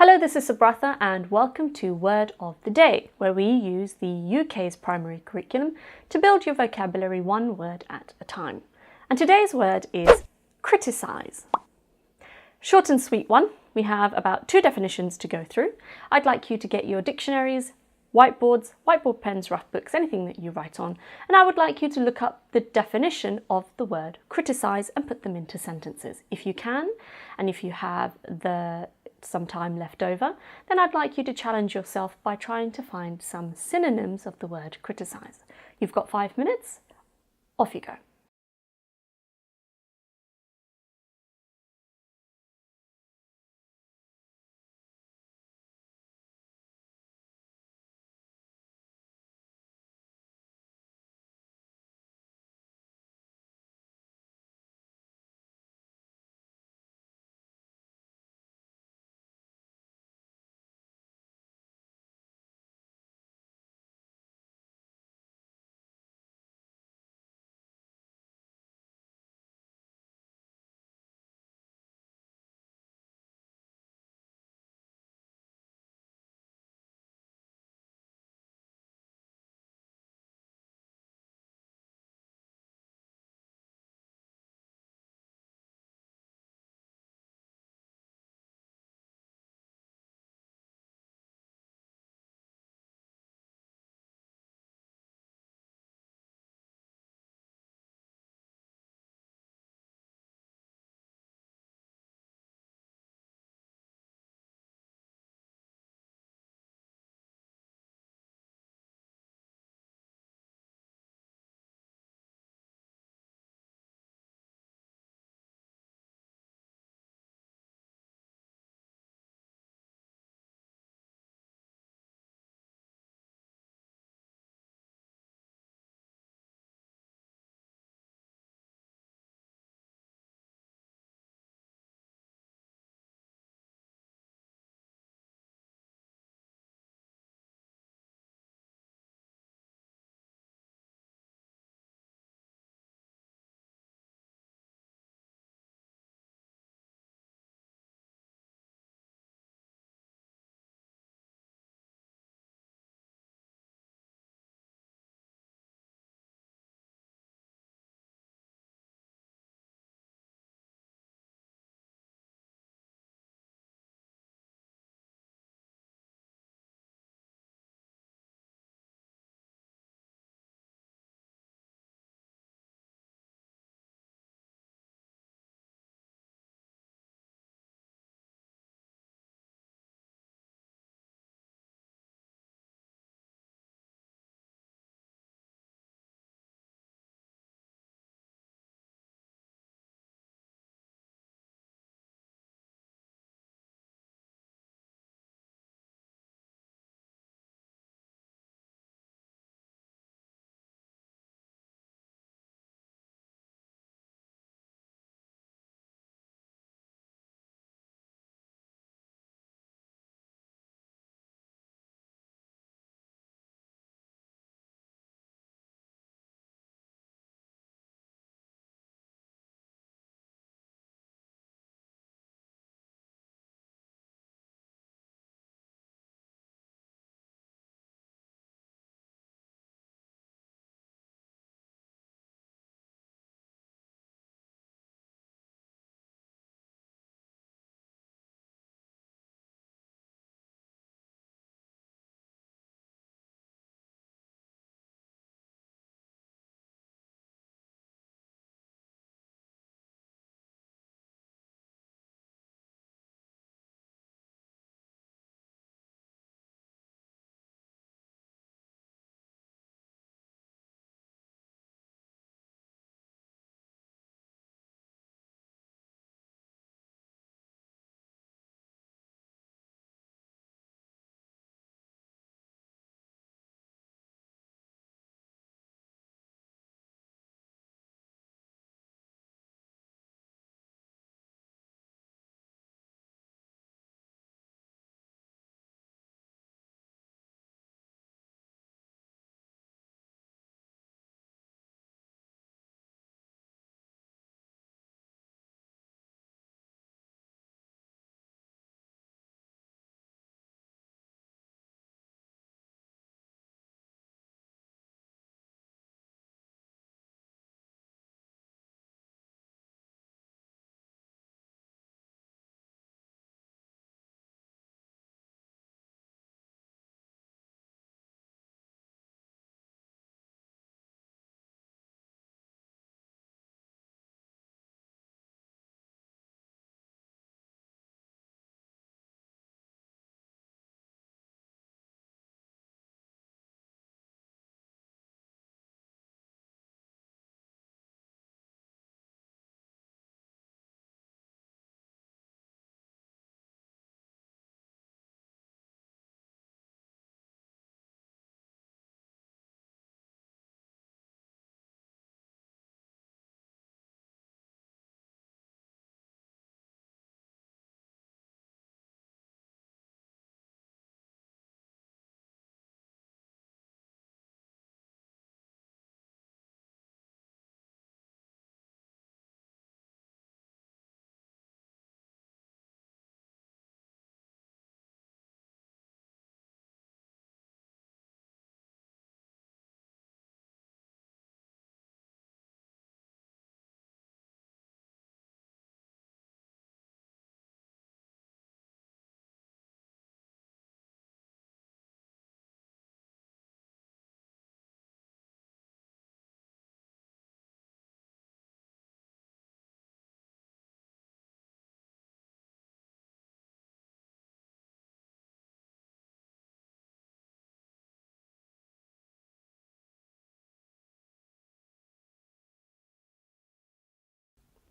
Hello, this is Subratha and welcome to Word of the Day, where we use the UK's primary curriculum to build your vocabulary one word at a time. And today's word is criticise. Short and sweet one. We have about 2 definitions to go through. I'd like you to get your dictionaries, whiteboards, whiteboard pens, rough books, anything that you write on, and I would like you to look up the definition of the word criticise and put them into sentences. If you can, and if you have some time left over, then I'd like you to challenge yourself by trying to find some synonyms of the word criticise. You've got 5 minutes, off you go.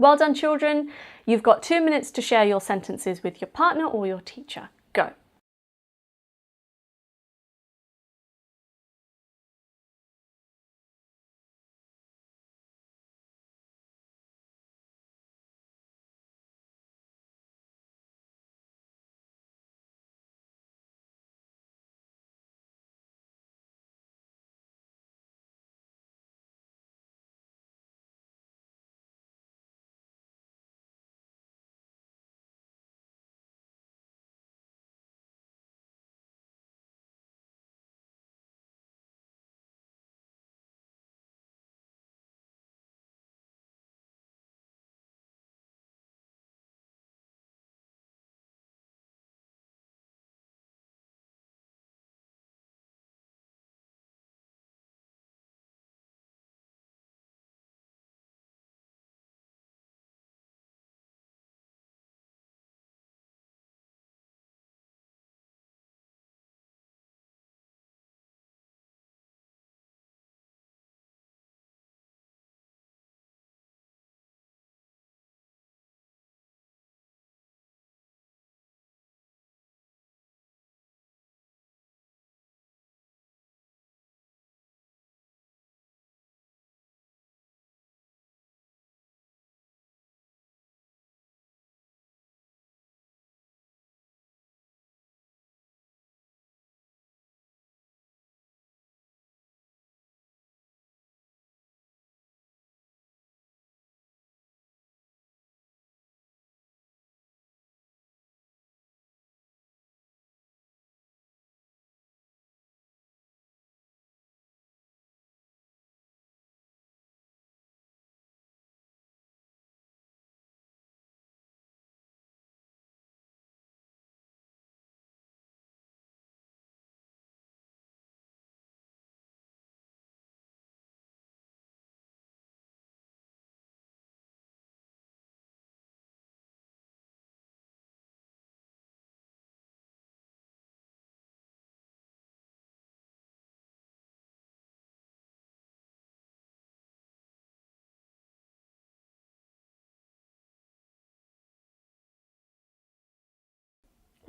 Well done, children. You've got 2 minutes to share your sentences with your partner or your teacher. Go.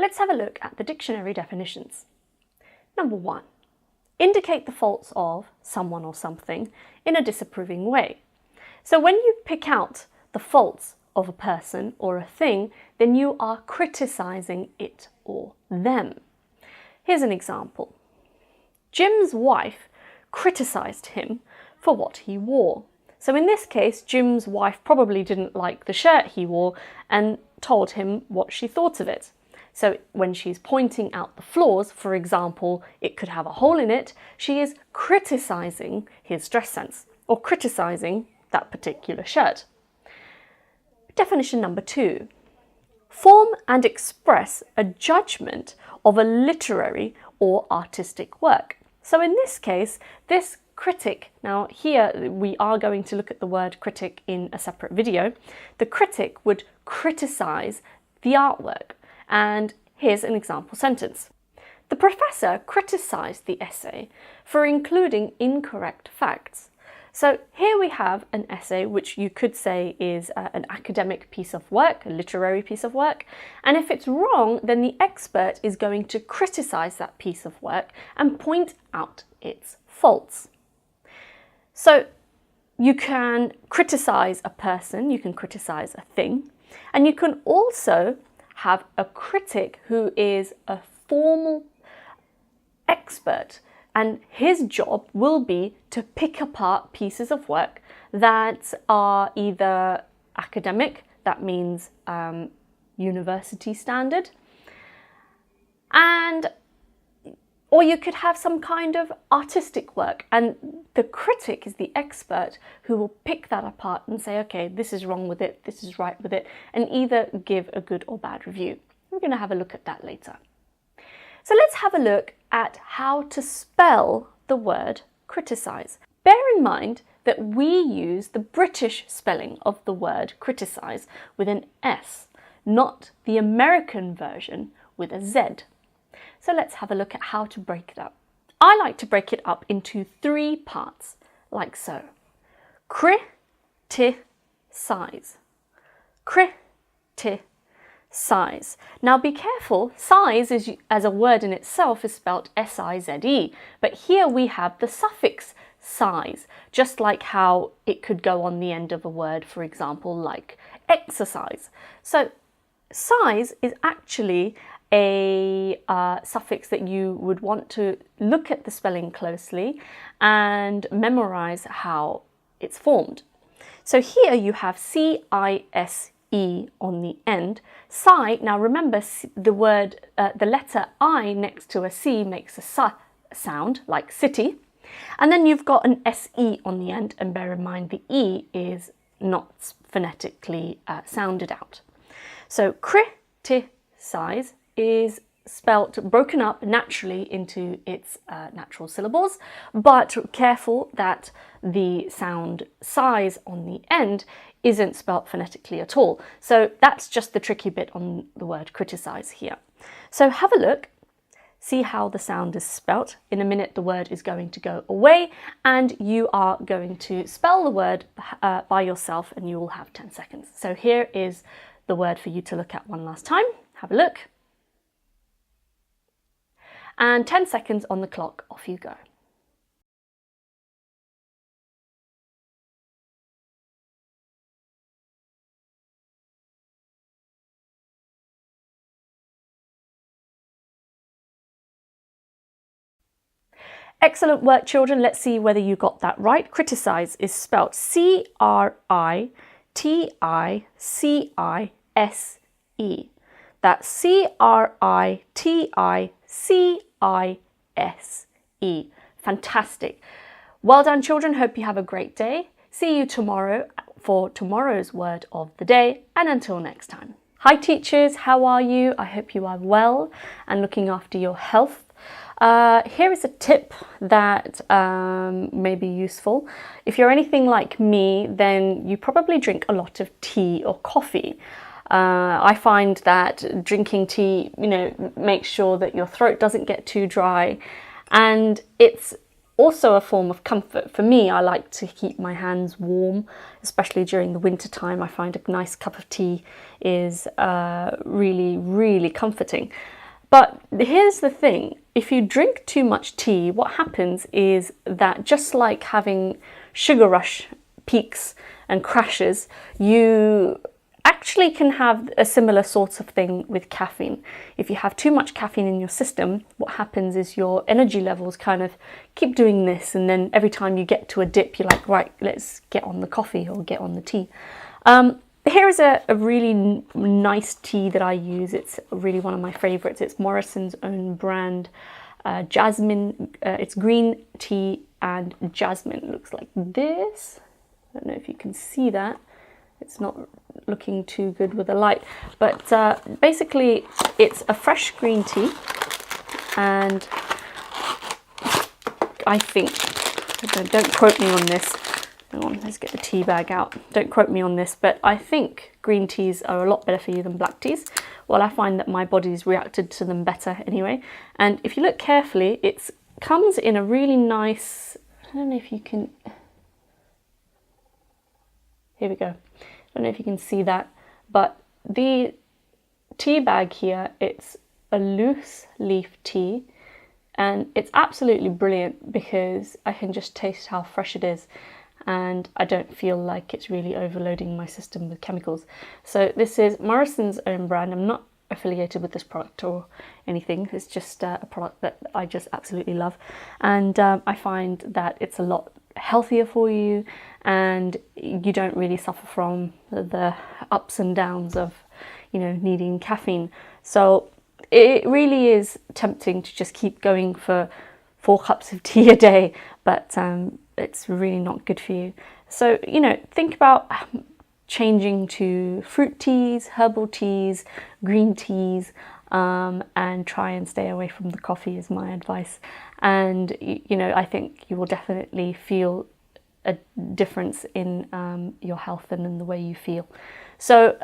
Let's have a look at the dictionary definitions. Number 1. Indicate the faults of someone or something in a disapproving way. So when you pick out the faults of a person or a thing, then you are criticizing it or them. Here's an example. Jim's wife criticized him for what he wore. So in this case, Jim's wife probably didn't like the shirt he wore and told him what she thought of it. So when she's pointing out the flaws, for example, it could have a hole in it, she is criticizing his dress sense or criticizing that particular shirt. Definition number 2. Form and express a judgment of a literary or artistic work. So in this case, this critic, now here we are going to look at the word critic in a separate video, the critic would criticize the artwork. And here's an example sentence. The professor criticized the essay for including incorrect facts. So here we have an essay which you could say is an academic piece of work, a literary piece of work, and if it's wrong, then the expert is going to criticize that piece of work and point out its faults. So you can criticize a person, you can criticize a thing, and you can also have a critic who is a formal expert, and his job will be to pick apart pieces of work that are either academic, that means university standard, or you could have some kind of artistic work, and the critic is the expert who will pick that apart and say, okay, this is wrong with it, this is right with it, and either give a good or bad review. We're going to have a look at that later. So let's have a look at how to spell the word criticise. Bear in mind that we use the British spelling of the word criticise with an S, not the American version with a Z. So let's have a look at how to break it up. I like to break it up into 3 parts, like so. Criticise. Criticise. Now be careful, size is, as a word in itself is spelt S-I-Z-E, but here we have the suffix size, just like how it could go on the end of a word, for example, like exercise. So size is actually a suffix that you would want to look at the spelling closely and memorize how it's formed. So here you have C-I-S-E on the end. Sigh, now remember the word, the letter I next to a C makes a S sound, like city. And then you've got an S-E on the end, and bear in mind the E is not phonetically sounded out. So criticise is spelt broken up naturally into its natural syllables, but careful that the sound size on the end isn't spelt phonetically at all. So that's just the tricky bit on the word criticise here. So have a look, see how the sound is spelt. In a minute the word is going to go away and you are going to spell the word by yourself, and you will have 10 seconds. So here is the word for you to look at one last time. Have a look. And 10 seconds on the clock, off you go. Excellent work, children. Let's see whether you got that right. Criticise is spelt C-R-I-T-I-C-I-S-E. That's C-R-I-T-I-C-I-S-E. Fantastic. Well done, children. Hope you have a great day. See you tomorrow for tomorrow's word of the day. And until next time. Hi, teachers. How are you? I hope you are well and looking after your health. Here is a tip that may be useful. If you're anything like me, then you probably drink a lot of tea or coffee. I find that drinking tea, makes sure that your throat doesn't get too dry, and it's also a form of comfort. For me, I like to keep my hands warm, especially during the winter time. I find a nice cup of tea is really, really comforting. But here's the thing, if you drink too much tea, what happens is that just like having sugar rush peaks and crashes, you actually can have a similar sort of thing with caffeine. If you have too much caffeine in your system, what happens is your energy levels kind of keep doing this, and then every time you get to a dip, you're like, right, let's get on the coffee or get on the tea. Here is a really nice tea that I use. It's really one of my favorites. It's Morrison's own brand, jasmine. It's green tea and jasmine. It looks like this. I don't know if you can see that. It's not looking too good with the light, but basically it's a fresh green tea, and I think, don't quote me on this. Hang on, let's get the tea bag out. Don't quote me on this, but I think green teas are a lot better for you than black teas. Well, I find that my body's reacted to them better anyway. And if you look carefully, it comes in a really nice, I don't know if you can, here we go. I don't know if you can see that, but the tea bag here, it's a loose leaf tea, and it's absolutely brilliant because I can just taste how fresh it is, and I don't feel like it's really overloading my system with chemicals. So this is Morrison's own brand. I'm not affiliated with this product or anything. It's just a product that I just absolutely love, and I find that it's a lot healthier for you, and you don't really suffer from the ups and downs of needing caffeine. So it really is tempting to just keep going for 4 cups of tea a day, but it's really not good for you. So think about changing to fruit teas, herbal teas, green teas, and try and stay away from the coffee is my advice. And I think you will definitely feel a difference in your health and in the way you feel. So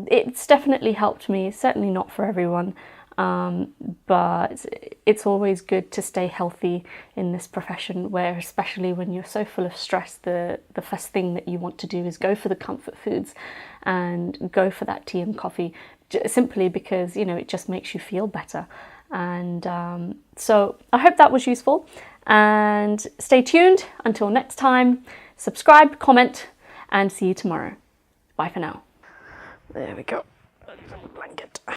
it's definitely helped me. Certainly not for everyone. But it's always good to stay healthy in this profession, where especially when you're so full of stress, the first thing that you want to do is go for the comfort foods and go for that tea and coffee, simply because, you know, it just makes you feel better. And so I hope that was useful, and stay tuned until next time. Subscribe, comment, and see you tomorrow. Bye for now. There we go. Blanket.